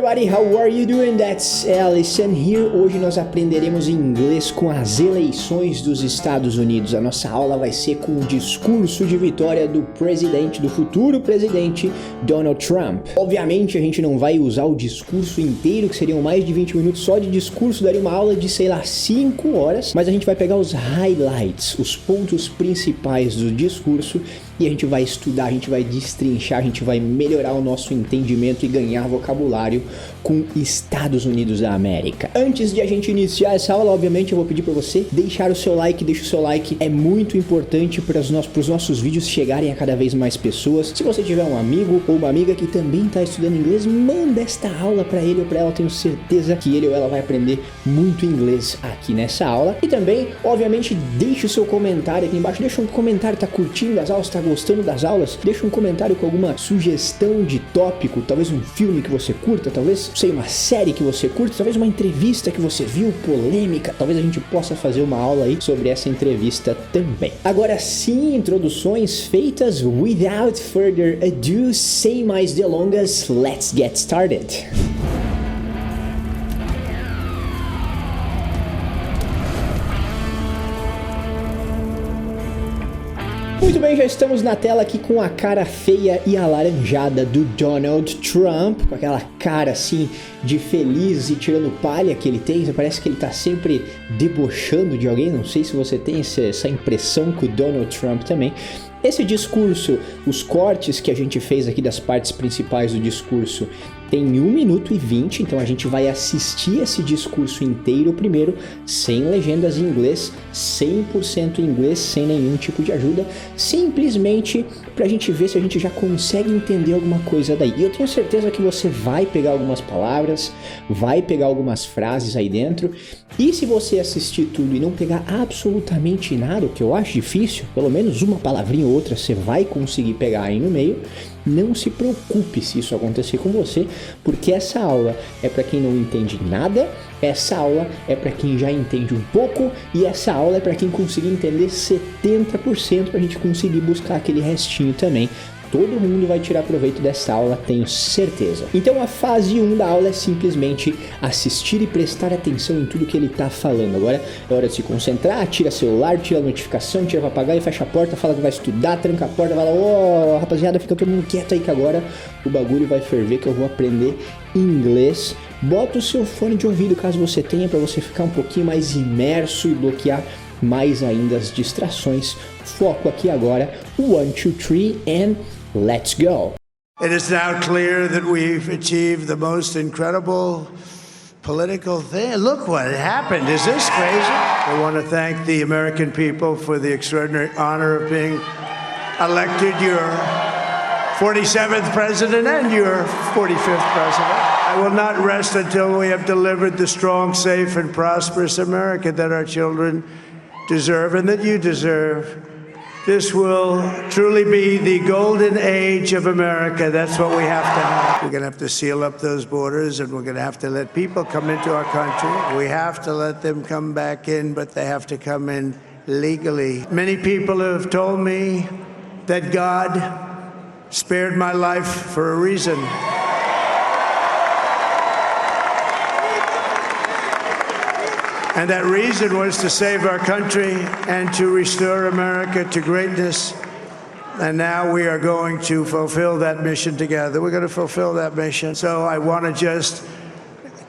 everybody, how are you doing? That's Allison here. Hoje nós aprenderemos inglês com as eleições dos Estados Unidos. A nossa aula vai ser com o discurso de vitória do presidente, do futuro presidente Donald Trump. Obviamente a gente não vai usar o discurso inteiro, que seriam mais de 20 minutos só de discurso, daria uma aula de, 5 horas, mas a gente vai pegar os highlights, os pontos principais do discurso, e a gente vai estudar, a gente vai destrinchar, a gente vai melhorar o nosso entendimento e ganhar vocabulário com Estados Unidos da América. Antes de a gente iniciar essa aula, obviamente eu vou pedir para você deixar o seu like, deixa o seu like, é muito importante para os nossos vídeos chegarem a cada vez mais pessoas. Se você tiver um amigo ou uma amiga que também está estudando inglês, manda esta aula para ele ou para ela, tenho certeza que ele ou ela vai aprender muito inglês aqui nessa aula. E também, obviamente, deixa o seu comentário aqui embaixo, deixa um comentário, tá curtindo as aulas, tá gostando das aulas? Deixa um comentário com alguma sugestão de tópico, talvez um filme que você curta, talvez, sei, uma série que você curta, talvez uma entrevista que você viu, polêmica, talvez a gente possa fazer uma aula aí sobre essa entrevista também. Agora sim, introduções feitas, without further ado, sem mais delongas, let's get started. Muito bem, já estamos na tela aqui com a cara feia e alaranjada do Donald Trump, com aquela cara assim de feliz e tirando palha que ele tem, parece que ele tá sempre debochando de alguém, não sei se você tem essa impressão com o Donald Trump também. Esse discurso, os cortes que a gente fez aqui das partes principais do discurso, tem 1 minuto e 20, então a gente vai assistir esse discurso inteiro primeiro, sem legendas em inglês, 100% em inglês, sem nenhum tipo de ajuda, simplesmente pra gente ver se a gente já consegue entender alguma coisa daí. E eu tenho certeza que você vai pegar algumas palavras, vai pegar algumas frases aí dentro, e se você assistir tudo e não pegar absolutamente nada, o que eu acho difícil, pelo menos uma palavrinha ou outra você vai conseguir pegar aí no meio, não se preocupe se isso acontecer com você, porque essa aula é para quem não entende nada, essa aula é para quem já entende um pouco e essa aula é para quem conseguir entender 70% para a gente conseguir buscar aquele restinho também. Todo mundo vai tirar proveito dessa aula, tenho certeza. Então a fase 1 da aula é simplesmente assistir e prestar atenção em tudo que ele está falando. Agora é hora de se concentrar, tira celular, tira a notificação, tira papagaio, fecha a porta, fala que vai estudar, tranca a porta, fala, ô rapaziada, fica todo mundo quieto aí que agora o bagulho vai ferver, que eu vou aprender inglês. Bota o seu fone de ouvido caso você tenha, para você ficar um pouquinho mais imerso e bloquear mais ainda as distrações. Foco aqui agora, 1, 2, 3 and let's go. It is now clear that we've achieved the most incredible political thing. Look what happened. Is this crazy? I want to thank the American people for the extraordinary honor of being elected your 47th president and your 45th president. I will not rest until we have delivered the strong, safe, and prosperous America that our children deserve and that you deserve. This will truly be the golden age of America. That's what we have to have. We're going to have to seal up those borders, and we're going to have to let people come into our country. We have to let them come back in, but they have to come in legally. Many people have told me that God spared my life for a reason. And that reason was to save our country and to restore America to greatness. And now we are going to fulfill that mission together. We're going to fulfill that mission. So I want to just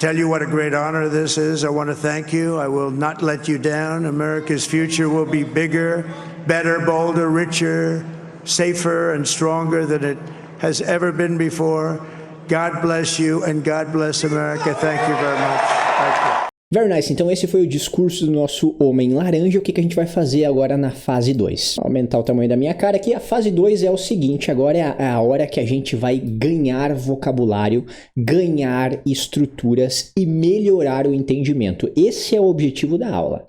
tell you what a great honor this is. I want to thank you. I will not let you down. America's future will be bigger, better, bolder, richer, safer, and stronger than it has ever been before. God bless you and God bless America. Thank you very much. Thank you. Very nice, então esse foi o discurso do nosso homem laranja. O que a gente vai fazer agora na fase 2? Vou aumentar o tamanho da minha cara aqui. A fase 2 é o seguinte, agora é a hora que a gente vai ganhar vocabulário, ganhar estruturas e melhorar o entendimento. Esse é o objetivo da aula.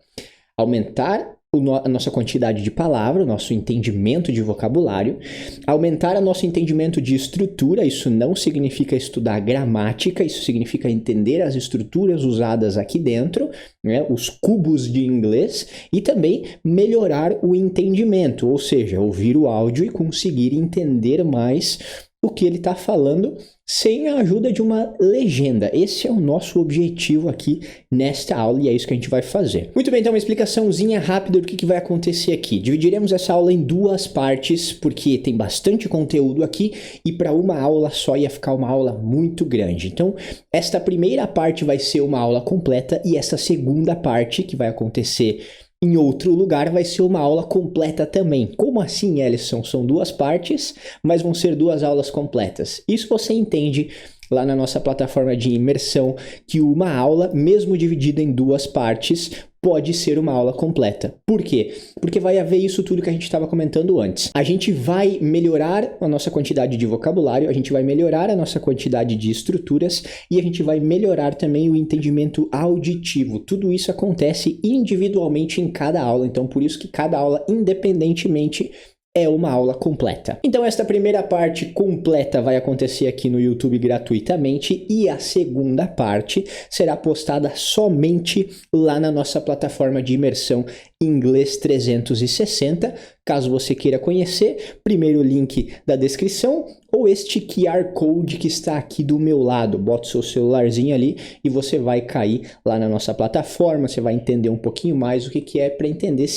Aumentar a nossa quantidade de palavras, o nosso entendimento de vocabulário, aumentar o nosso entendimento de estrutura. Isso não significa estudar gramática, isso significa entender as estruturas usadas aqui dentro, né, os cubos de inglês, e também melhorar o entendimento, ou seja, ouvir o áudio e conseguir entender mais o que ele está falando sem a ajuda de uma legenda. Esse é o nosso objetivo aqui nesta aula e é isso que a gente vai fazer. Muito bem, então uma explicaçãozinha rápida do que vai acontecer aqui. Dividiremos essa aula em duas partes, porque tem bastante conteúdo aqui e para uma aula só ia ficar uma aula muito grande. Então, esta primeira parte vai ser uma aula completa e essa segunda parte, que vai acontecer em outro lugar, vai ser uma aula completa também. Como assim, Ellison? São duas partes, mas vão ser duas aulas completas. Isso você entende lá na nossa plataforma de imersão, que uma aula, mesmo dividida em duas partes, pode ser uma aula completa. Por quê? Porque vai haver isso tudo que a gente estava comentando antes. A gente vai melhorar a nossa quantidade de vocabulário, a gente vai melhorar a nossa quantidade de estruturas e a gente vai melhorar também o entendimento auditivo. Tudo isso acontece individualmente em cada aula, então por isso que cada aula, independentemente, é uma aula completa. Então esta primeira parte completa vai acontecer aqui no YouTube gratuitamente e a segunda parte será postada somente lá na nossa plataforma de imersão Inglês 360. Caso você queira conhecer, primeiro link da descrição ou este QR Code que está aqui do meu lado. Bota o seu celularzinho ali e você vai cair lá na nossa plataforma, você vai entender um pouquinho mais o que é para entender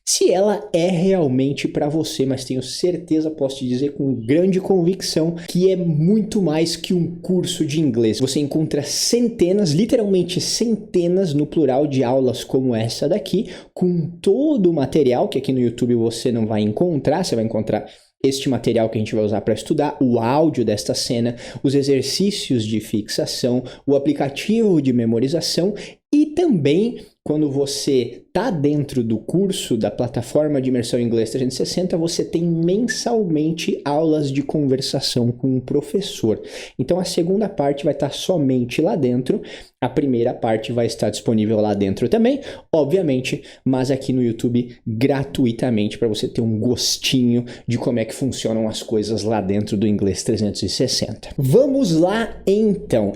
se ela é realmente para você, mas tenho certeza, posso te dizer com grande convicção, que é muito mais que um curso de inglês. Você encontra centenas, literalmente centenas no plural de aulas como essa daqui, com todo o material que aqui no YouTube você não vai encontrar, você vai encontrar este material que a gente vai usar para estudar, o áudio desta cena, os exercícios de fixação, o aplicativo de memorização e também, quando você está dentro do curso da plataforma de imersão em inglês 360, você tem mensalmente aulas de conversação com o professor. Então a segunda parte vai estar somente lá dentro, a primeira parte vai estar disponível lá dentro também, obviamente, mas aqui no YouTube gratuitamente para você ter um gostinho de como é que funcionam as coisas lá dentro do Inglês 360. Vamos lá então.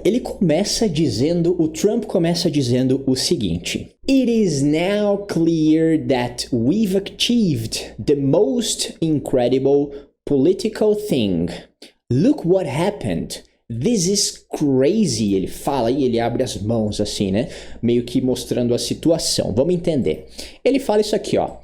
O Trump começa dizendo o seguinte: It is now clear that we've achieved the most incredible political thing. Look what happened. This is crazy. Ele fala e ele abre as mãos assim, né? Meio que mostrando a situação. Vamos entender. Ele fala isso aqui, ó.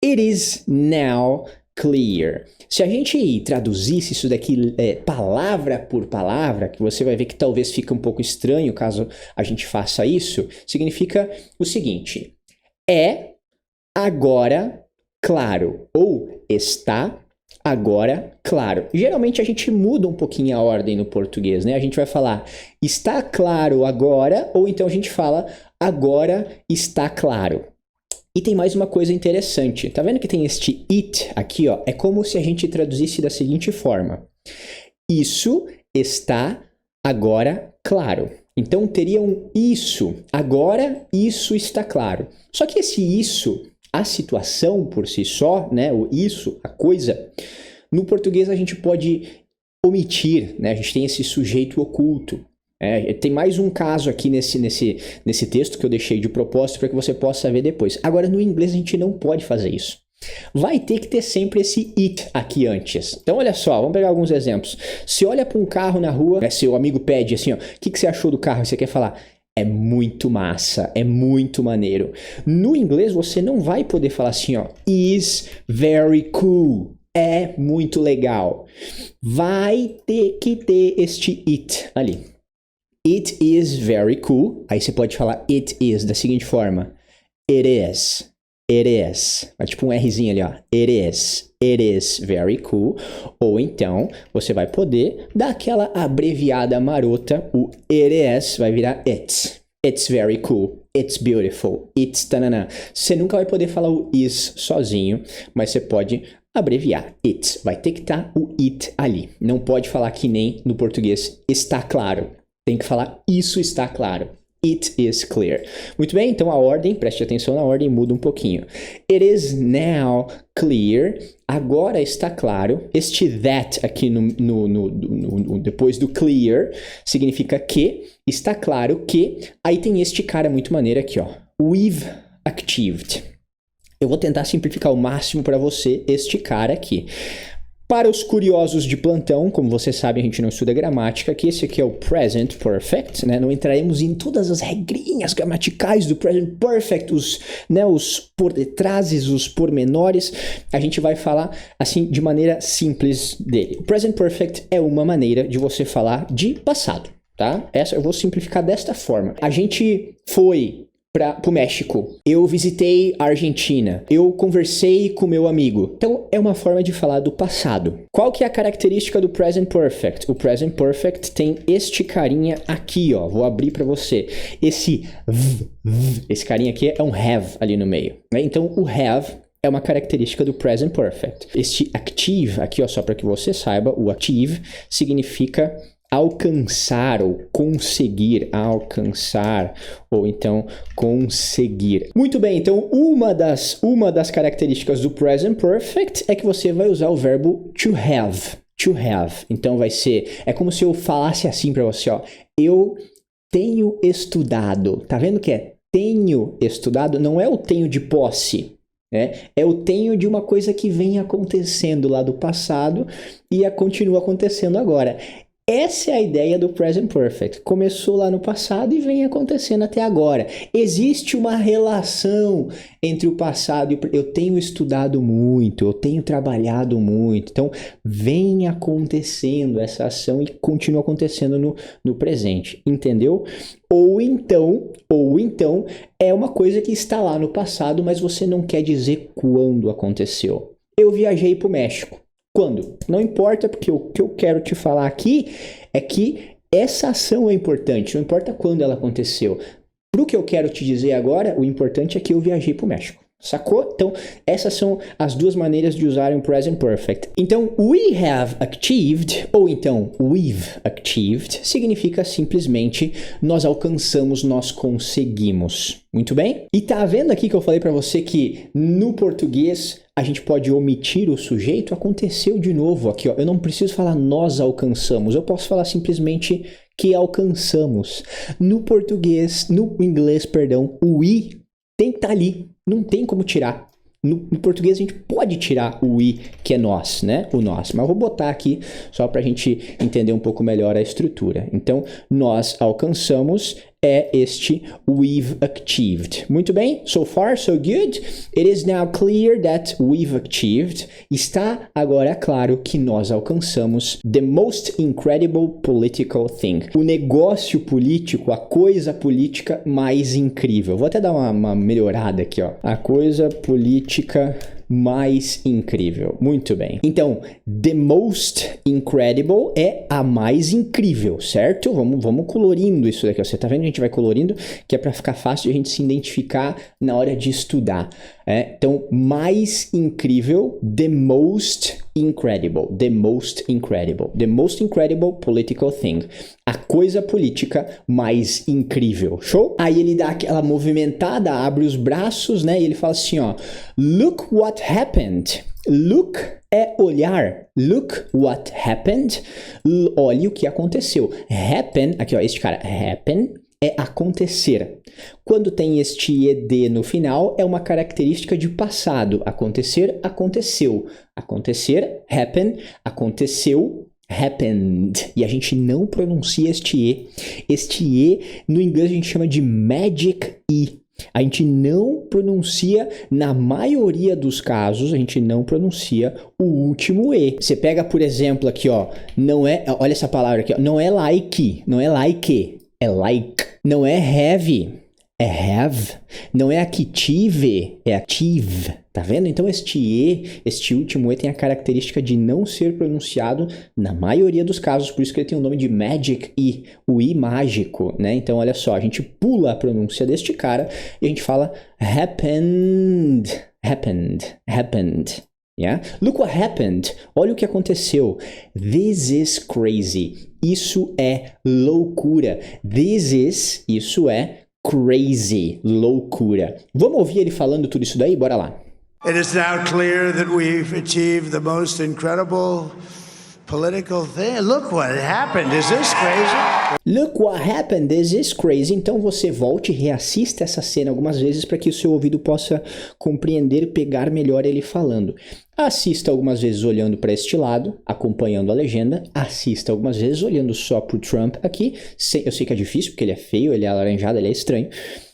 It is now clear. Se a gente traduzisse isso daqui palavra por palavra, que você vai ver que talvez fique um pouco estranho caso a gente faça isso, significa o seguinte: é agora claro, ou está agora claro. Geralmente a gente muda um pouquinho a ordem no português, né? A gente vai falar está claro agora, ou então a gente fala agora está claro. E tem mais uma coisa interessante. Tá vendo que tem este it aqui, ó? É como se a gente traduzisse da seguinte forma: isso está agora claro. Então teria um isso. Agora isso está claro. Só que esse isso, a situação por si só, né? O isso, a coisa, no português a gente pode omitir, né? A gente tem esse sujeito oculto. Tem mais um caso aqui nesse texto que eu deixei de propósito para que você possa ver depois. Agora, no inglês, a gente não pode fazer isso. Vai ter que ter sempre esse it aqui antes. Então, olha só, vamos pegar alguns exemplos. Se olha para um carro na rua, seu amigo pede assim, ó, o que você achou do carro? E você quer falar, é muito massa, é muito maneiro. No inglês, você não vai poder falar assim, ó, is very cool. É muito legal. Vai ter que ter este it ali. It is very cool. Aí você pode falar it is da seguinte forma. It is. It is. É tipo um Rzinho ali, ó. It is. It is very cool. Ou então, você vai poder dar aquela abreviada marota. O it is vai virar it's. It's very cool. It's beautiful. It's tanana. Você nunca vai poder falar o is sozinho, mas você pode abreviar. It's. Vai ter que estar o it ali. Não pode falar que nem no português está claro. Tem que falar, isso está claro. It is clear. Muito bem, então a ordem, preste atenção na ordem, muda um pouquinho. It is now clear. Agora está claro. Este that aqui depois do clear significa que, está claro que. Aí tem este cara muito maneiro aqui, ó. We've achieved. Eu vou tentar simplificar ao máximo para você este cara aqui. Para os curiosos de plantão, como vocês sabem, a gente não estuda gramática, que esse aqui é o Present Perfect, né? Não entraremos em todas as regrinhas gramaticais do Present Perfect, os por detrás, os pormenores. A gente vai falar, assim, de maneira simples dele. O Present Perfect é uma maneira de você falar de passado, tá? Essa eu vou simplificar desta forma. A gente foi pro México, eu visitei a Argentina, eu conversei com meu amigo. Então, é uma forma de falar do passado. Qual que é a característica do Present Perfect? O Present Perfect tem este carinha aqui, ó. Vou abrir para você. Esse carinha aqui é um have ali no meio, né? Então, o have é uma característica do Present Perfect. Este active aqui, ó, só para que você saiba, o active significa alcançar ou conseguir, alcançar ou então conseguir. Muito bem, então uma das características do Present Perfect é que você vai usar o verbo to have. To have. Então vai ser, é como se eu falasse assim para você, ó. Eu tenho estudado. Tá vendo que é tenho estudado? Não é o tenho de posse. É o tenho de uma coisa que vem acontecendo lá do passado e continua acontecendo agora. Essa é a ideia do Present Perfect. Começou lá no passado e vem acontecendo até agora. Existe uma relação entre o passado e eu tenho estudado muito, eu tenho trabalhado muito. Então, vem acontecendo essa ação e continua acontecendo no presente. Entendeu? Ou então, é uma coisa que está lá no passado, mas você não quer dizer quando aconteceu. Eu viajei para o México. Quando? Não importa, porque o que eu quero te falar aqui é que essa ação é importante, não importa quando ela aconteceu. Para o que eu quero te dizer agora, o importante é que eu viajei para o México. Sacou? Então, essas são as duas maneiras de usar o Present Perfect. Então, we have achieved, ou então we've achieved, significa simplesmente nós alcançamos, nós conseguimos. Muito bem? E tá vendo aqui que eu falei para você que no português a gente pode omitir o sujeito? Aconteceu de novo aqui, ó. Eu não preciso falar nós alcançamos, eu posso falar simplesmente que alcançamos. No inglês, o we tem que estar ali. Não tem como tirar. No português a gente pode tirar o we, que é nós, né? O nós. Mas eu vou botar aqui só para a gente entender um pouco melhor a estrutura. Então, nós alcançamos é este we've achieved. Muito bem? So far, so good. It is now clear that we've achieved. Está agora claro que nós alcançamos the most incredible political thing. O negócio político, a coisa política mais incrível. Vou até dar uma melhorada aqui, ó. A coisa política mais incrível. Muito bem. Então, the most incredible é a mais incrível, certo? Vamos colorindo isso daqui. Você tá vendo? A gente vai colorindo, que é para ficar fácil de a gente se identificar na hora de estudar. Então, mais incrível, the most incredible. The most incredible. The most incredible political thing. A coisa política mais incrível. Show? Aí ele dá aquela movimentada, abre os braços, né? E ele fala assim, ó. Look what happened. Look é olhar. Look what happened. Olhe o que aconteceu. Happen, aqui ó, este cara, happen é acontecer. Quando tem este ed no final, é uma característica de passado. Acontecer, aconteceu. Acontecer, happen, aconteceu, happened. E a gente não pronuncia este E. Este E, no inglês, a gente chama de magic E. A gente não pronuncia, na maioria dos casos, a gente não pronuncia o último E. Você pega, por exemplo, aqui, ó, não é, olha essa palavra aqui, ó, não é like, não é like, é like. Não é have, é have. Não é active, é active. Tá vendo? Então este E, este último E tem a característica de não ser pronunciado na maioria dos casos, por isso que ele tem o nome de magic E, o I mágico, né? Então olha só, a gente pula a pronúncia deste cara e a gente fala happened, happened, happened. Yeah? Look what happened. Olha o que aconteceu. This is crazy. Isso é loucura. Isso é crazy. Loucura. Vamos ouvir ele falando tudo isso daí? Bora lá. It is now clear that we've achieved the most incredible political thing. Look what happened. Is this crazy? Look what happened, this is crazy. Então você volte e reassista essa cena algumas vezes para que o seu ouvido possa compreender, pegar melhor ele falando. Assista algumas vezes olhando para este lado, acompanhando a legenda. Assista algumas vezes olhando só pro Trump aqui. Eu sei que é difícil porque ele é feio, ele é alaranjado, ele é estranho.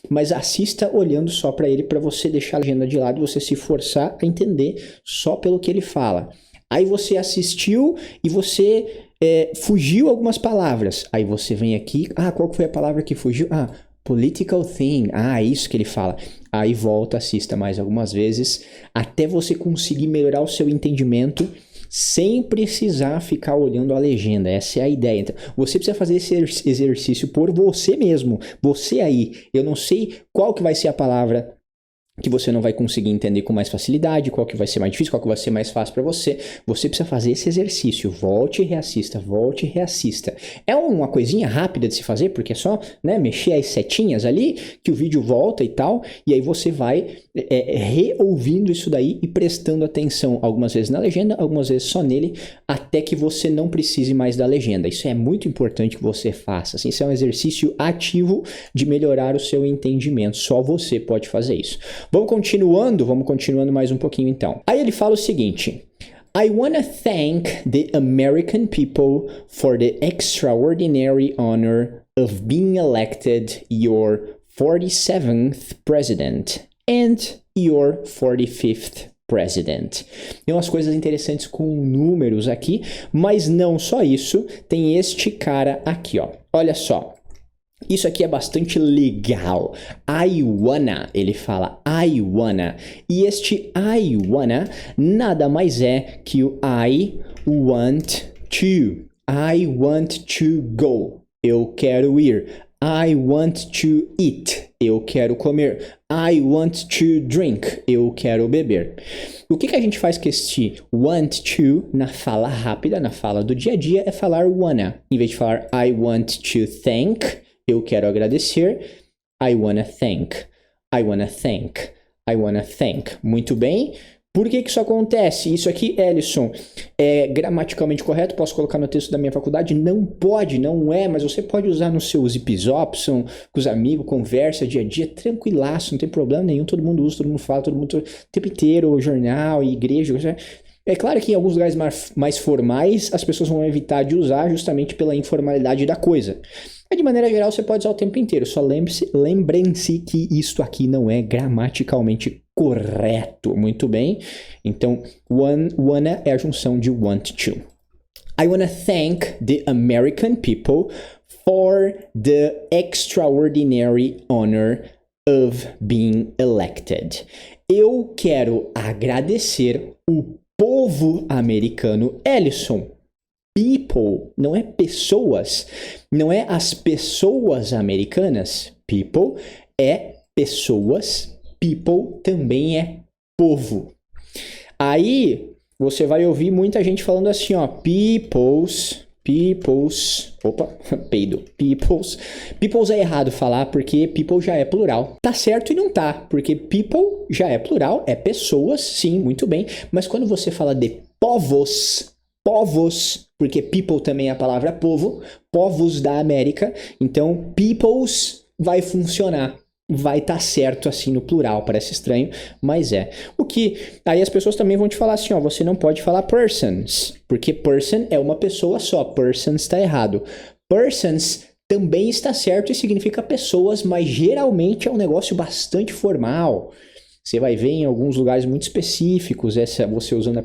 Mas assista olhando só para ele para você deixar a legenda de lado e você se forçar a entender só pelo que ele fala. Aí você assistiu e você fugiu algumas palavras. Aí você vem aqui, qual que foi a palavra que fugiu? Political thing. Isso que ele fala. Aí volta, assista mais algumas vezes, até você conseguir melhorar o seu entendimento sem precisar ficar olhando a legenda. Essa é a ideia. Então, você precisa fazer esse exercício por você mesmo. Você aí. Eu não sei qual que vai ser a palavra que você não vai conseguir entender com mais facilidade, qual que vai ser mais difícil, qual que vai ser mais fácil para você. Você precisa fazer esse exercício. Volte e reassista, volte e reassista. É uma coisinha rápida de se fazer, porque é só mexer as setinhas ali, que o vídeo volta e tal, e aí você vai reouvindo isso daí e prestando atenção algumas vezes na legenda, algumas vezes só nele, até que você não precise mais da legenda. Isso é muito importante que você faça. Assim, isso é um exercício ativo de melhorar o seu entendimento. Só você pode fazer isso. Vamos continuando mais um pouquinho então. Aí ele fala o seguinte: I want to thank the American people for the extraordinary honor of being elected your 47th president and your 45th president. Tem umas coisas interessantes com números aqui, mas não só isso, tem este cara aqui, ó. Olha só. Isso aqui é bastante legal. I wanna, ele fala I wanna. E este I wanna nada mais é que o I want to. I want to go. Eu quero ir. I want to eat. Eu quero comer. I want to drink. Eu quero beber. O que a gente faz com este want to na fala rápida, na fala do dia a dia, é falar wanna. Em vez de falar I want to thank, eu quero agradecer. I wanna thank. I wanna thank. I wanna thank. Muito bem. Por que isso acontece? Isso aqui, Ellison, é gramaticalmente correto? Posso colocar no texto da minha faculdade? Não pode, não é, mas você pode usar no seu Zipzopson, com os amigos, conversa, dia a dia, tranquilaço, não tem problema nenhum. Todo mundo usa, todo mundo fala, todo mundo o tempo inteiro, jornal, igreja. É claro que em alguns lugares mais formais as pessoas vão evitar de usar justamente pela informalidade da coisa. Mas de maneira geral você pode usar o tempo inteiro, só lembrem-se que isto aqui não é gramaticalmente correto. Muito bem? Então, wanna é a junção de want to. I wanna thank the American people for the extraordinary honor of being elected. Eu quero agradecer o povo americano. Ellison, people não é pessoas, não é as pessoas americanas. People é pessoas, people também é povo. Aí você vai ouvir muita gente falando assim, ó, peoples, opa, peido, peoples é errado falar porque people já é plural. Tá certo e não tá, porque people já é plural, é pessoas, sim, muito bem, mas quando você fala de povos, porque people também é a palavra povo, povos da América, então peoples vai funcionar. Vai estar certo assim no plural, parece estranho, mas é. O que aí as pessoas também vão te falar assim, ó, você não pode falar persons, porque person é uma pessoa só, persons está errado. Persons também está certo e significa pessoas, mas geralmente é um negócio bastante formal. Você vai ver em alguns lugares muito específicos você usando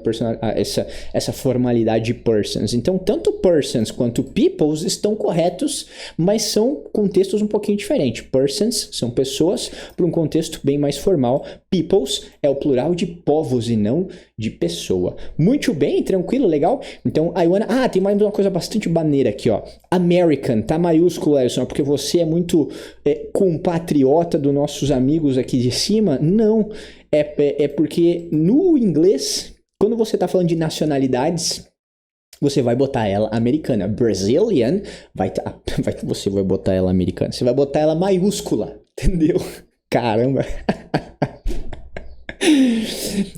essa formalidade de persons. Então, tanto persons quanto peoples estão corretos, mas são contextos um pouquinho diferentes. Persons são pessoas para um contexto bem mais formal. Peoples é o plural de povos e não de pessoa. Muito bem, tranquilo, legal? Então, I wanna... tem mais uma coisa bastante maneira aqui, ó. American, tá maiúsculo, Ellison, porque você é muito compatriota dos nossos amigos aqui de cima? Não. É porque no inglês, quando você está falando de nacionalidades, você vai botar ela americana. Brazilian, você vai botar ela americana. Você vai botar ela maiúscula, entendeu? Caramba!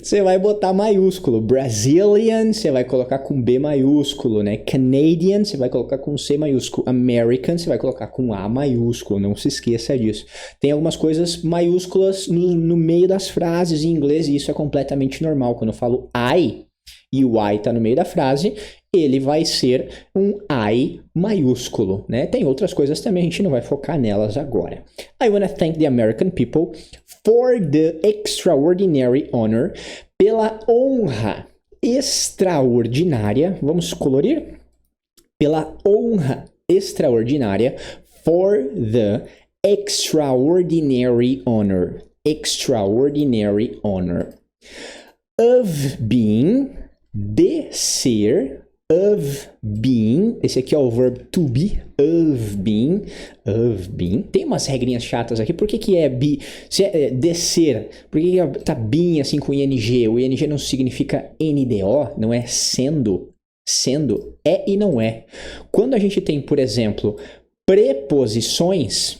Você vai botar maiúsculo. Brazilian, você vai colocar com B maiúsculo, né? Canadian, você vai colocar com C maiúsculo. American, você vai colocar com A maiúsculo. Não se esqueça disso. Tem algumas coisas maiúsculas no meio das frases em inglês e isso é completamente normal. Quando eu falo I e o I tá no meio da frase, ele vai ser um I maiúsculo, né? Tem outras coisas também, a gente não vai focar nelas agora. I want to thank the American people for the extraordinary honor, pela honra extraordinária, vamos colorir? Pela honra extraordinária, for the extraordinary honor, of being, de ser, of being, esse aqui é o verbo to be, of being, tem umas regrinhas chatas aqui, por que é be, se é de ser, por que tá being assim com ing, o ing não significa NDO, não é sendo, é e não é. Quando a gente tem, por exemplo, preposições,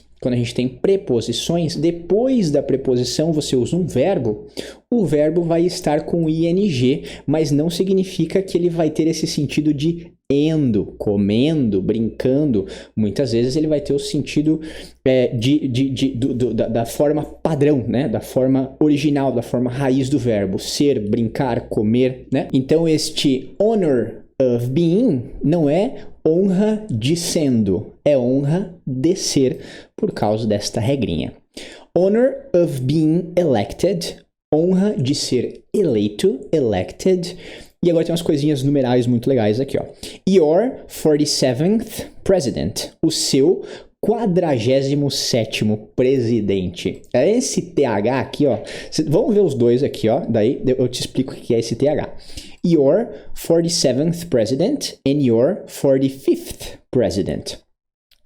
depois da preposição você usa um verbo, o verbo vai estar com ing, mas não significa que ele vai ter esse sentido de endo, comendo, brincando. Muitas vezes ele vai ter o sentido da forma padrão, né? Da forma original, da forma raiz do verbo, ser, brincar, comer, né? Então este honor of being não é honra de sendo, é honra de ser por causa desta regrinha. Honor of being elected, honra de ser eleito, elected. E agora tem umas coisinhas numerais muito legais aqui, ó. Your 47th president, o seu 47º presidente. Esse TH aqui, ó. Vamos ver os dois aqui, ó. Daí eu te explico o que é esse TH. Your 47th president and your 45th president.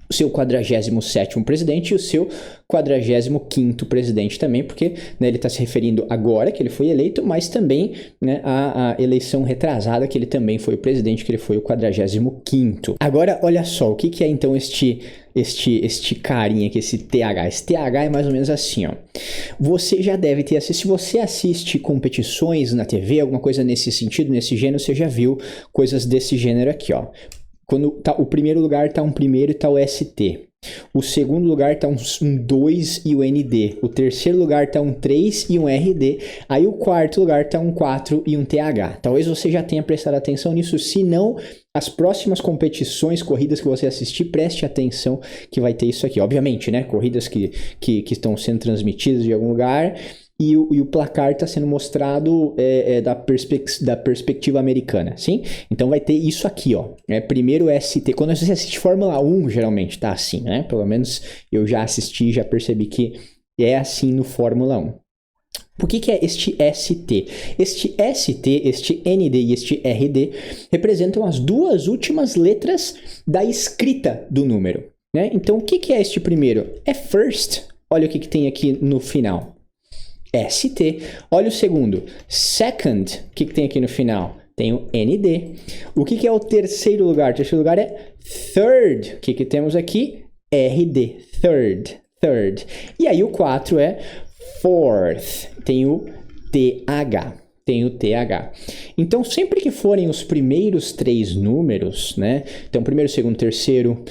O seu 47º presidente e o seu 45º presidente também, porque né, ele está se referindo agora que ele foi eleito, mas também né, a eleição retrasada que ele também foi o presidente, que ele foi o 45º. Agora, olha só, o que é então este carinha aqui, esse TH? Esse TH é mais ou menos assim, ó. Você já deve ter assistido, se você assiste competições na TV, alguma coisa nesse sentido, nesse gênero, você já viu coisas desse gênero aqui, ó. Quando tá, o primeiro lugar tá um primeiro e tá o ST. O segundo lugar tá um 2 e o ND. O terceiro lugar tá um 3 e um RD. Aí o quarto lugar tá um 4 e um TH. Talvez você já tenha prestado atenção nisso. Se não, as próximas competições, corridas que você assistir, preste atenção que vai ter isso aqui. Obviamente, né? Corridas que estão sendo transmitidas de algum lugar. E o placar está sendo mostrado da perspectiva americana, sim? Então vai ter isso aqui, ó. Primeiro ST. Quando você assiste Fórmula 1, geralmente tá assim, né? Pelo menos eu já assisti, já percebi que é assim no Fórmula 1. Por que é este ST? Este ST, este ND e este RD representam as duas últimas letras da escrita do número, né? Então o que é este primeiro? É first. Olha o que tem aqui no final. ST. Olha o segundo. Second. O que tem aqui no final? Tem o ND. O que é o terceiro lugar? O terceiro lugar é third. O que temos aqui? RD. Third. E aí o 4 é fourth. Tem o TH. Então, sempre que forem os primeiros 3 números, né? Então, primeiro, segundo, terceiro...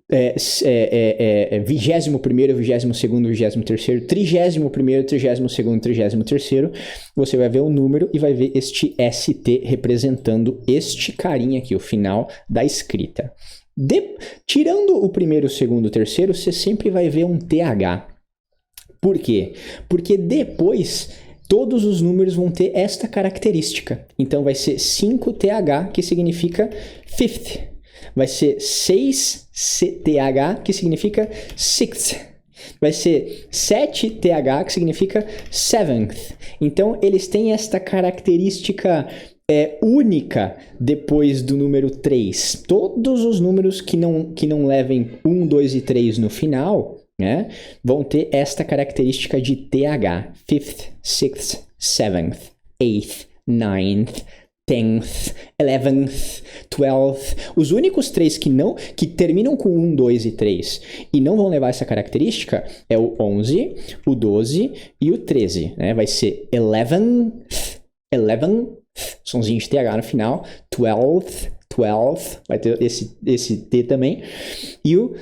21º, 22º, 23º, 31º, 32º, 33º, você vai ver o número e vai ver este ST representando este carinha aqui, o final da escrita. Tirando o primeiro, segundo, terceiro, você sempre vai ver um TH. Por quê? Porque depois todos os números vão ter esta característica. Então vai ser 5TH, que significa fifth. Vai ser 6TH, que significa sixth. Vai ser 7TH, que significa seventh. Então, eles têm esta característica única depois do número 3. Todos os números que não levem 1, 2 e 3 no final, né, vão ter esta característica de TH. Fifth, sixth, seventh, eighth, ninth, 10th, 11th, 12th. Os únicos três que terminam com 1, 2 e 3 e não vão levar essa característica é o 11, o 12 e o 13, né? Vai ser 11th, 11th, sonzinho de TH no final, 12th, 12th, vai ter esse T também, e o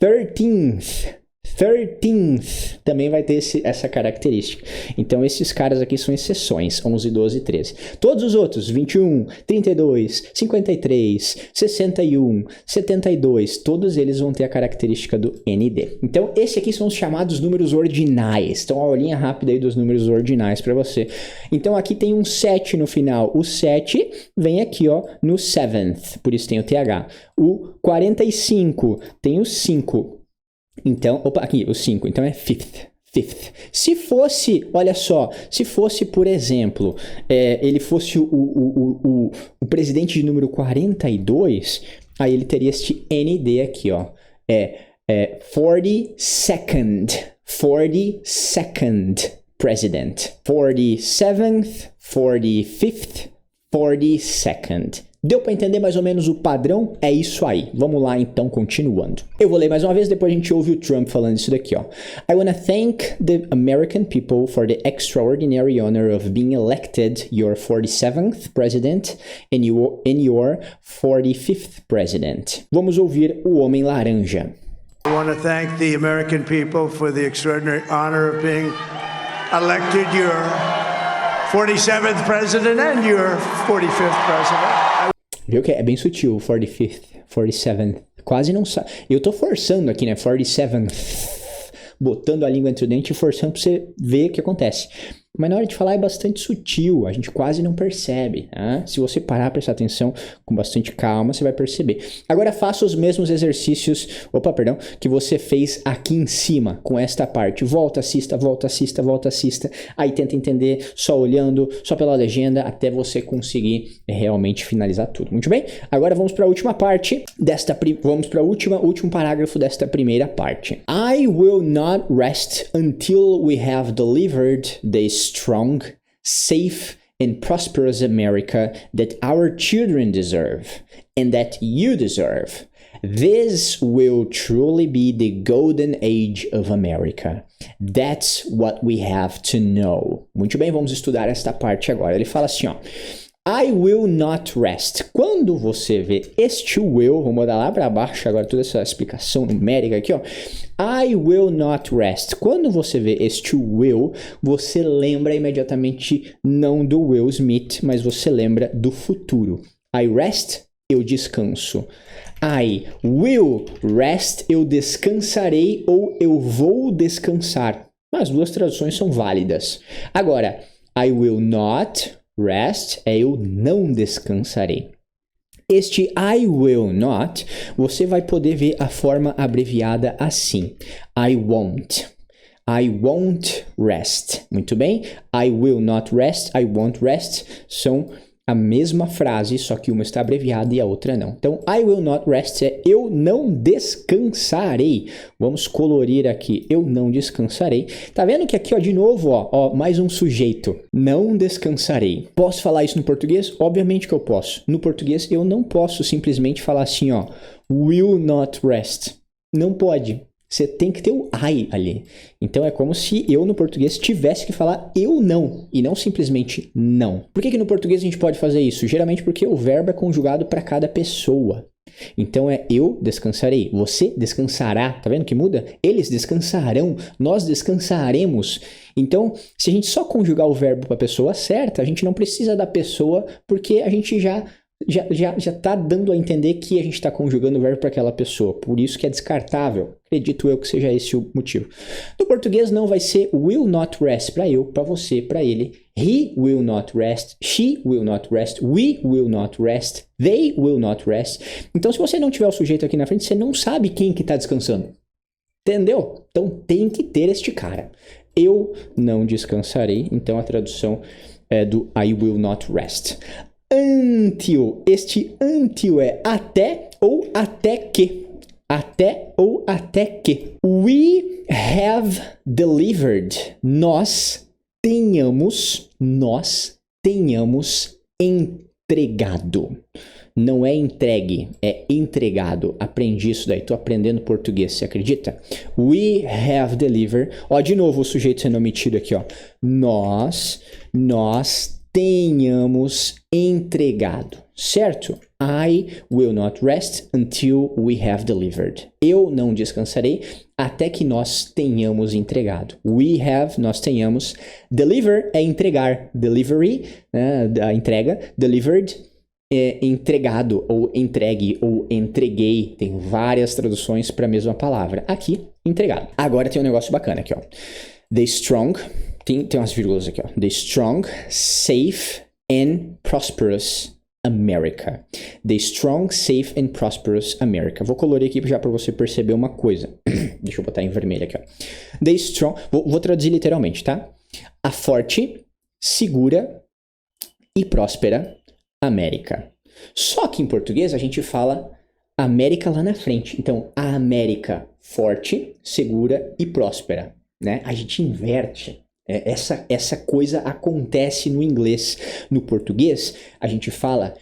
13th, 13th também vai ter essa característica. Então esses caras aqui são exceções, 11, 12 e 13. Todos os outros, 21, 32, 53, 61, 72, todos eles vão ter a característica do ND. Então esse aqui são os chamados números ordinais. Então a olhinha rápida aí dos números ordinais para você. Então aqui tem um 7 no final. O 7 vem aqui, ó, no 7th, por isso tem o TH. O 45 tem o 5. Então, aqui, o 5, então é 5th. Se fosse, olha só, se fosse, por exemplo, ele fosse o presidente de número 42, aí ele teria este ND aqui, ó, 42nd president, 47th, 45th, 42nd. Deu para entender mais ou menos o padrão? É isso aí. Vamos lá então, continuando. Eu vou ler mais uma vez, depois a gente ouve o Trump falando isso daqui, ó. I want to thank the American people for the extraordinary honor of being elected your 47th president and your 45th president. Vamos ouvir o Homem Laranja. I want to thank the American people for the extraordinary honor of being elected your 47th president and your 45th president. Viu que é bem sutil, 45th, 47th, quase não sabe. Eu tô forçando aqui, né, 47th, botando a língua entre o dente e forçando pra você ver o que acontece. Mas na hora de falar é bastante sutil, a gente quase não percebe, né? Se você parar a prestar atenção com bastante calma, você vai perceber. Agora faça os mesmos exercícios, que você fez aqui em cima, com esta parte. Volta, assista, volta, assista, volta, assista. Aí tenta entender, só olhando, só pela legenda, até você conseguir realmente finalizar tudo. Muito bem? Agora vamos para a última parte vamos para o último parágrafo desta primeira parte. I will not rest until we have delivered the strong, safe, and prosperous America that our children deserve and that you deserve. This will truly be the golden age of America. That's what we have to know. Muito bem, vamos estudar esta parte agora. Ele fala assim, ó. I will not rest. Quando você vê este will, vou mudar lá para baixo agora toda essa explicação numérica aqui, ó. I will not rest. Quando você vê este will, você lembra imediatamente não do Will Smith, mas você lembra do futuro. I rest, eu descanso. I will rest, eu descansarei ou eu vou descansar. As duas traduções são válidas. Agora, I will not rest é eu não descansarei. Este I will not, você vai poder ver a forma abreviada assim. I won't. I won't rest. Muito bem? I will not rest, I won't rest são a mesma frase, só que uma está abreviada e a outra não. Então, I will not rest é eu não descansarei. Vamos colorir aqui, eu não descansarei. Tá vendo que aqui, ó, de novo, ó, mais um sujeito. Não descansarei. Posso falar isso no português? Obviamente que eu posso. No português, eu não posso simplesmente falar assim, ó, will not rest. Não pode. Você tem que ter o I ali. Então é como se eu no português tivesse que falar eu não e não simplesmente não. Por que no português a gente pode fazer isso? Geralmente porque o verbo é conjugado para cada pessoa. Então é eu descansarei, você descansará. Tá vendo que muda? Eles descansarão, nós descansaremos. Então, se a gente só conjugar o verbo para a pessoa certa, a gente não precisa da pessoa porque a gente já está dando a entender que a gente está conjugando o verbo para aquela pessoa. Por isso que é descartável. Acredito eu que seja esse o motivo. No português não vai ser will not rest para eu, para você, para ele. He will not rest. She will not rest. We will not rest. They will not rest. Então, se você não tiver o sujeito aqui na frente, você não sabe quem que está descansando. Entendeu? Então, tem que ter este cara. Eu não descansarei. Então, a tradução é do I will not rest. Until. Este until é até ou até que. Até ou até que. We have delivered. Nós tenhamos entregado. Não é entregue, é entregado. Aprendi isso daí, tô aprendendo português, você acredita? We have delivered. Ó, de novo o sujeito sendo omitido aqui, ó. Nós tenhamos entregado, certo? I will not rest until we have delivered. Eu não descansarei até que nós tenhamos entregado. We have, nós tenhamos. Deliver é entregar. Delivery, a entrega. Delivered é entregado, ou entregue, ou entreguei. Tem várias traduções para a mesma palavra. Aqui, entregado. Agora tem um negócio bacana aqui, ó. The strong, tem umas vírgulas aqui, ó. The strong, safe and prosperous America. The strong, safe and prosperous America. Vou colorir aqui já para você perceber uma coisa. Deixa eu botar em vermelho aqui, ó. The strong, vou traduzir literalmente, tá? A forte, segura e próspera América. Só que em português a gente fala América lá na frente. Então, a América forte, segura e próspera, né? A gente inverte. Essa coisa acontece no inglês. No português, a gente fala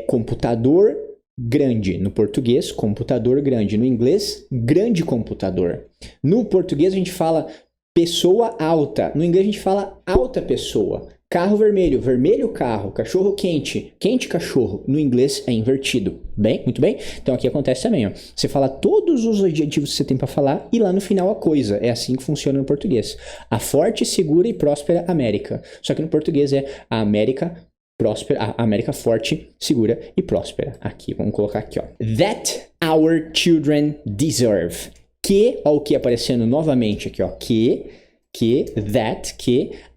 computador grande. No português, computador grande. No inglês, grande computador. No português, a gente fala pessoa alta. No inglês, a gente fala alta pessoa. Carro vermelho, vermelho carro. Cachorro quente, quente cachorro. No inglês é invertido. Bem, muito bem? Então aqui acontece também, ó. Você fala todos os adjetivos que você tem para falar e lá no final a coisa. É assim que funciona no português. A forte, segura e próspera América. Só que no português é a América próspera, a América forte, segura e próspera. Aqui, vamos colocar aqui, ó. That our children deserve. Que, ó o que aparecendo novamente aqui, ó. Que,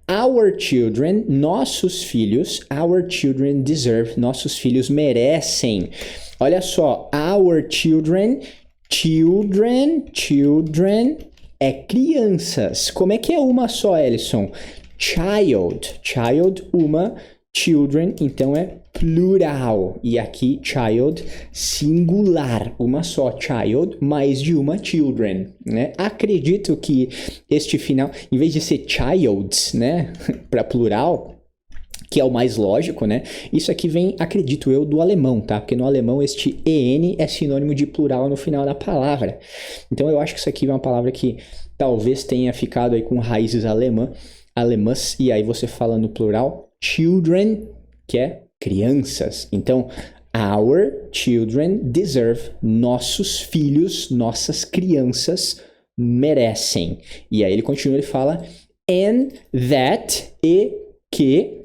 our children, nossos filhos, our children deserve, nossos filhos merecem. Olha só, our children é crianças. Como é que é uma só, Ellison? Child, uma, children, então é plural. E aqui, child, singular, uma só, child, mais de uma, children, né? Acredito que este final, em vez de ser childs, né, para plural, que é o mais lógico, né? Isso aqui vem, acredito eu, do alemão, tá? Porque no alemão este EN é sinônimo de plural no final da palavra. Então eu acho que isso aqui é uma palavra que talvez tenha ficado aí com raízes alemãs, e aí você fala no plural, children, que é crianças. Então, our children deserve, nossos filhos, nossas crianças merecem. E aí ele continua, ele fala, and that, e que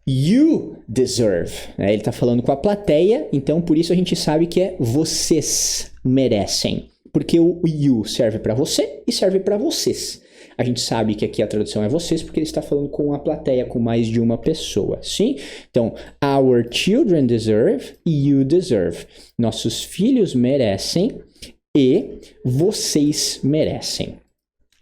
you deserve. Ele está falando com a plateia, então por isso a gente sabe que é vocês merecem. Porque o you serve para você e serve para vocês. A gente sabe que aqui a tradução é vocês, porque ele está falando com a plateia, com mais de uma pessoa, sim? Então, our children deserve e you deserve. Nossos filhos merecem e vocês merecem.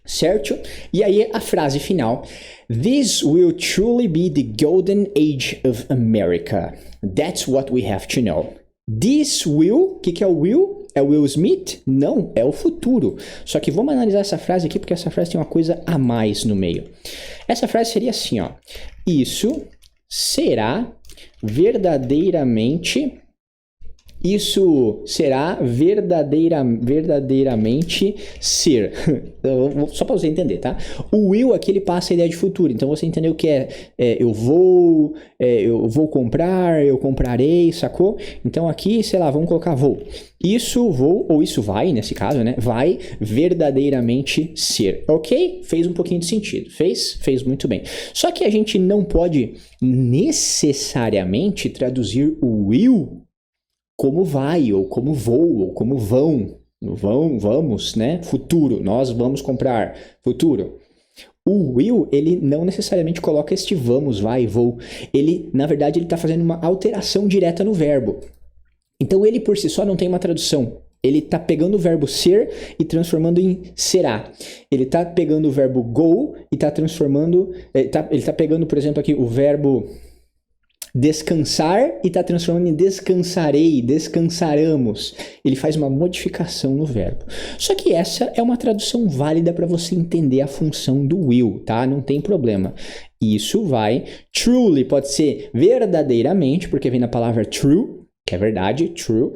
Certo? E aí a frase final. This will truly be the golden age of America. That's what we have to know. This will, o que é o will? É o Will Smith? Não, é o futuro. Só que vamos analisar essa frase aqui, porque essa frase tem uma coisa a mais no meio. Essa frase seria assim, ó. Isso será verdadeiramente ser. Só para você entender, tá? O will aqui ele passa a ideia de futuro. Então você entendeu o que eu vou comprar, eu comprarei, sacou? Então aqui, sei lá, vamos colocar vou. Isso vou, ou isso vai, nesse caso, né? Vai verdadeiramente ser. Ok? Fez um pouquinho de sentido. Fez muito bem. Só que a gente não pode necessariamente traduzir o will como vai, ou como vou, ou como vão, vamos, né? Futuro, nós vamos comprar, futuro. O will, ele não necessariamente coloca este vamos, vai, vou. Ele, na verdade, ele está fazendo uma alteração direta no verbo. Então, ele por si só não tem uma tradução. Ele está pegando o verbo ser e transformando em será. Ele está pegando o verbo go e está transformando... Ele está pegando, por exemplo, aqui o verbo descansar e tá transformando em descansarei, descansaremos. Ele faz uma modificação no verbo. Só que essa é uma tradução válida para você entender a função do will, tá? Não tem problema. Isso vai. Truly pode ser verdadeiramente, porque vem da palavra true, que é verdade, true.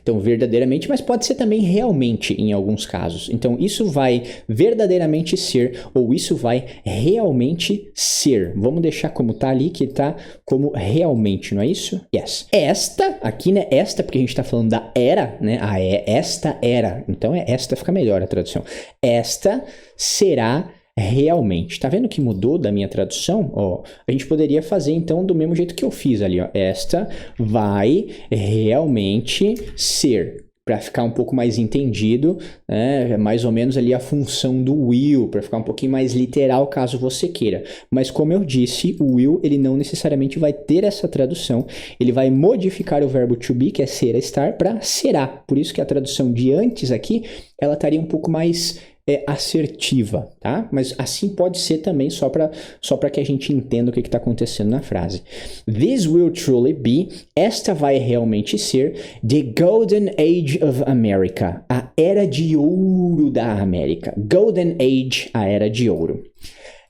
Então, verdadeiramente, mas pode ser também realmente em alguns casos. Então, isso vai verdadeiramente ser, ou isso vai realmente ser. Vamos deixar como tá ali, que tá como realmente, não é isso? Yes. Esta, aqui, né? Esta, porque a gente tá falando da era, né? Esta era. Então, esta fica melhor a tradução. Esta será realmente. Tá vendo que mudou da minha tradução? Ó, a gente poderia fazer então do mesmo jeito que eu fiz ali, ó. Esta vai realmente ser. Para ficar um pouco mais entendido, né? Mais ou menos ali a função do will, para ficar um pouquinho mais literal caso você queira. Mas como eu disse, o will ele não necessariamente vai ter essa tradução, ele vai modificar o verbo to be, que é ser, estar, para será. Por isso que a tradução de antes aqui, ela estaria um pouco mais assertiva, tá? Mas assim pode ser também só para que a gente entenda o que está acontecendo na frase. This will truly be, esta vai realmente ser, the golden age of America, a era de ouro da América. Golden age, a era de ouro.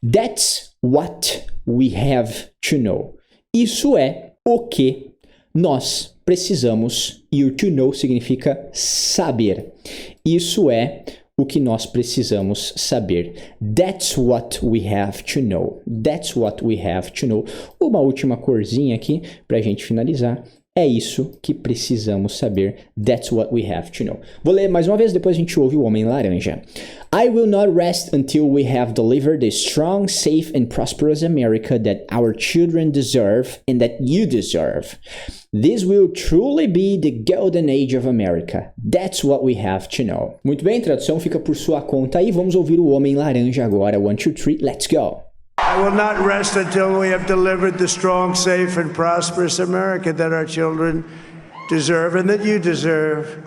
That's what we have to know. Isso é o que nós precisamos, e o to know significa saber. Isso é o que nós precisamos saber. That's what we have to know. That's what we have to know. Uma última corzinha aqui para a gente finalizar. É isso que precisamos saber. That's what we have to know. Vou ler mais uma vez, depois a gente ouve o Homem Laranja. I will not rest until we have delivered the strong, safe and prosperous America that our children deserve and that you deserve. This will truly be the golden age of America. That's what we have to know. Muito bem, tradução fica por sua conta aí. Vamos ouvir o Homem Laranja agora. 1, 2, 3, let's go. I will not rest until we have delivered the strong, safe, and prosperous America that our children deserve and that you deserve.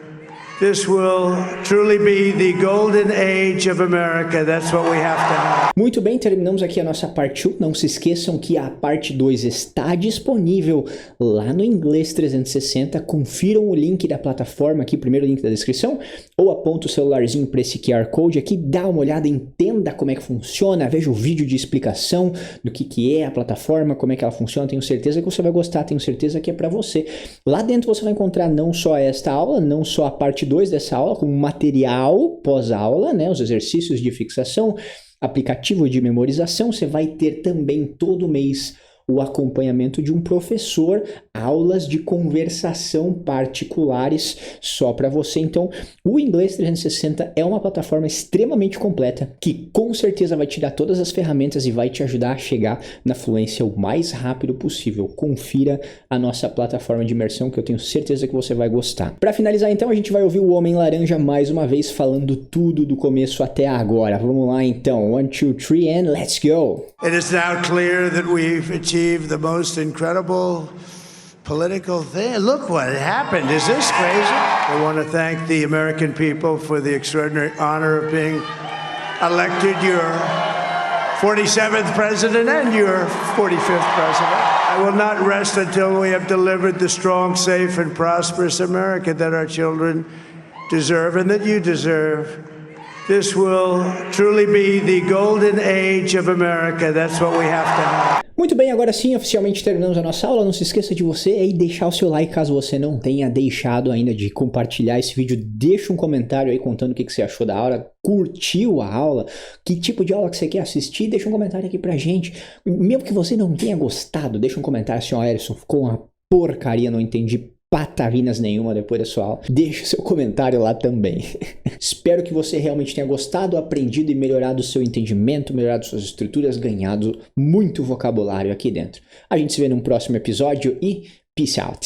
This will truly be the golden age of America. That's what we have to have. Muito bem, terminamos aqui a nossa parte 1. Não se esqueçam que a parte 2 está disponível lá no Inglês 360. Confiram o link da plataforma aqui, primeiro link da descrição, ou aponta o celularzinho para esse QR Code aqui, dá uma olhada, entenda como é que funciona, veja o vídeo de explicação do que é a plataforma, como é que ela funciona. Tenho certeza que você vai gostar, tenho certeza que é para você. Lá dentro você vai encontrar não só esta aula, não só a parte 2 dessa aula, como material pós-aula, né, os exercícios de fixação, aplicativo de memorização. Você vai ter também todo mês o acompanhamento de um professor, aulas de conversação particulares só para você. Então, o Inglês 360 é uma plataforma extremamente completa que com certeza vai te dar todas as ferramentas e vai te ajudar a chegar na fluência o mais rápido possível. Confira a nossa plataforma de imersão que eu tenho certeza que você vai gostar. Para finalizar, então, a gente vai ouvir o Homem Laranja mais uma vez falando tudo do começo até agora. Vamos lá, então. 1, 2, 3 and let's go! It is now clear that we've achieved the most incredible political thing. Look what happened. Is this crazy? I want to thank the American people for the extraordinary honor of being elected your 47th president and your 45th president. I will not rest until we have delivered the strong, safe, and prosperous America that our children deserve and that you deserve. This will truly be the golden age of America. That's what we have to have. Muito bem, agora sim, oficialmente terminamos a nossa aula. Não se esqueça de você aí deixar o seu like caso você não tenha deixado ainda, de compartilhar esse vídeo. Deixa um comentário aí contando o que você achou da aula, curtiu a aula, que tipo de aula que você quer assistir. Deixa um comentário aqui pra gente. Mesmo que você não tenha gostado, deixa um comentário assim, ó, Ellison, ficou uma porcaria, não entendi patavinas nenhuma depois da sua aula. Deixa seu comentário lá também. Espero que você realmente tenha gostado, aprendido e melhorado o seu entendimento, melhorado suas estruturas, ganhado muito vocabulário aqui dentro. A gente se vê num próximo episódio e peace out!